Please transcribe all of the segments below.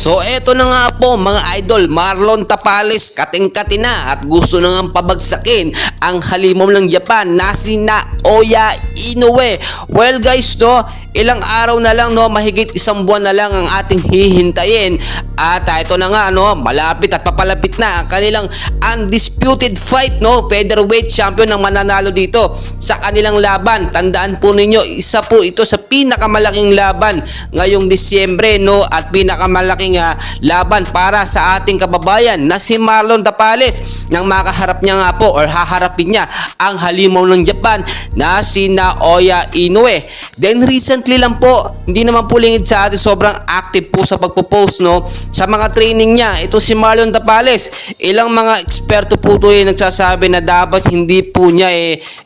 So eto na nga po mga idol, Marlon Tapales kating-kati na at gusto na nga pabagsakin ang halimaw ng Japan na si Naoya Inoue. Well guys, no, ilang araw na lang, no, mahigit isang buwan na lang ang ating hihintayin at ito na nga, no, malapit at papalapit na ang kanilang undisputed fight, no, featherweight champion ang mananalo dito sa kanilang laban. Tandaan po ninyo, isa po ito sa pinakamalaking laban ngayong Disyembre, no, at pinakamalaking laban para sa ating kababayan na si Marlon Tapales nang makaharap niya nga po or haharapin niya ang halimaw ng Japan na si Naoya Inoue. Then recently lang po, hindi naman po lingid sa atin, sobrang active po sa pagpo-post, no, sa mga training niya. Ito si Marlon Tapales, ilang mga eksperto po ito nagsasabi na dapat hindi po niya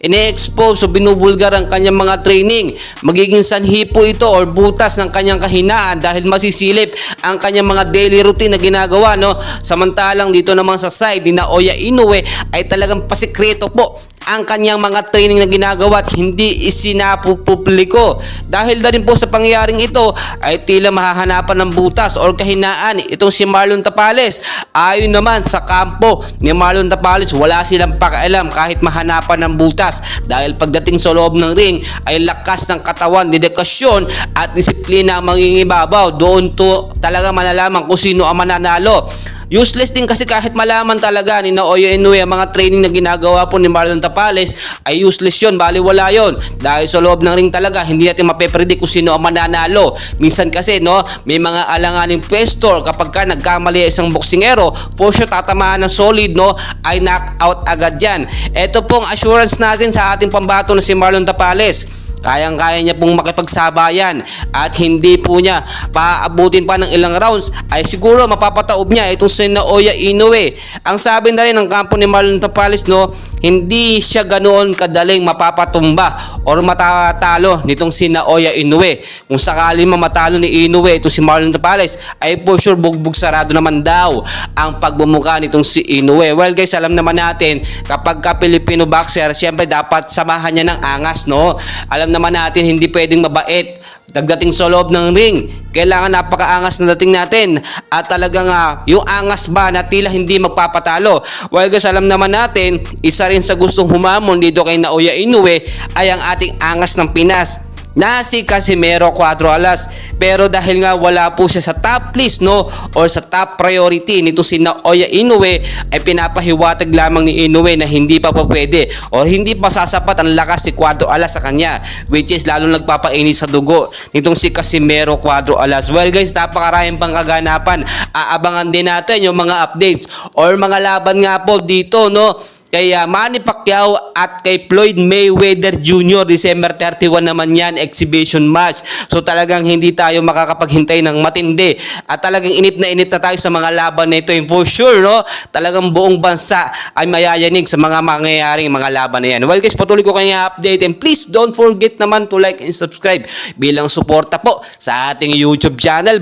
ine-expose o binubulgar ang kanyang mga training. Magiging sanhi po ito or butas ng kanyang kahinaan dahil masisilip ang kanyang mga daily routine na ginagawa, no. Samantalang dito naman sa side ni Naoya Inoue ay talagang pasikreto po ang kanyang mga training na ginagawa at hindi isinapupubliko. Dahil na rin po sa pangyayaring ito ay tila mahahanapan ng butas or kahinaan itong si Marlon Tapales. Ayon naman sa kampo ni Marlon Tapales, wala silang pakialam kahit mahanapan ng butas dahil pagdating sa loob ng ring ay lakas ng katawan, dedikasyon at disiplina ang mangingibabaw. Doon to talaga malalaman kung sino ang mananalo. Useless din kasi kahit malaman talaga ni Naoya Inoue ang mga training na ginagawa po ni Marlon Tapales ay useless yun, baliwala yun. Dahil sa loob ng ring talaga, hindi natin mapepredict kung sino ang mananalo. Minsan kasi, no, may mga alanganing pwesto kapag ka nagkamali isang boksingero, for sure tatamaan ng solid, no, ay knockout agad yan. Ito pong assurance natin sa ating pambato na si Marlon Tapales. Kayang-kaya niya pong makipagsabayan at hindi po niya paabutin pa ng ilang rounds ay siguro mapapataob niya itong si Naoya Inoue. Ang sabi na rin ng kampo ni Marlon Tapales, no, hindi siya ganoon kadaling mapapatumba or matatalo nitong si Naoya Inoue. Kung sakali mamatalo ni Inoue ito si Marlon Tapales ay for sure bugbog sarado naman daw ang pagbumuka nitong si Inoue. Well guys, alam naman natin kapag ka Filipino boxer, siyempre dapat samahan niya ng angas, no. Alam naman natin hindi pwedeng mabait pagdating sa loob ng ring. Kailangan napakaangas na dating natin at talagang yung angas ba na tila hindi magpapatalo. Well guys, alam naman natin isa rin sa gustong humamon dito kay Naoya Inoue ay ang ating angas ng Pinas na si Casimero Cuadro Alas. Pero dahil nga wala po siya sa top list, no, or sa top priority nito si Naoya Inoue ay pinapahiwatig lamang ni Inoue na hindi pa pwede o hindi pa sasapat ang lakas ni Cuadro Alas sa kanya, which is lalo nagpapainis sa dugo nitong si Casimero Cuadro Alas. Well guys, napakaraming pang kaganapan. Aabangan din natin yung mga updates or mga laban nga po dito, no, kay Manny Pacquiao at kay Floyd Mayweather Jr. December 31 naman yan, exhibition match. So talagang hindi tayo makakapaghintay ng matindi at talagang init na tayo sa mga laban na ito. And for sure, no, talagang buong bansa ay mayayanig sa mga mangyayaring mga laban na yan. Well guys, patuloy ko kayo update and please don't forget naman to like and subscribe bilang suporta po sa ating YouTube channel.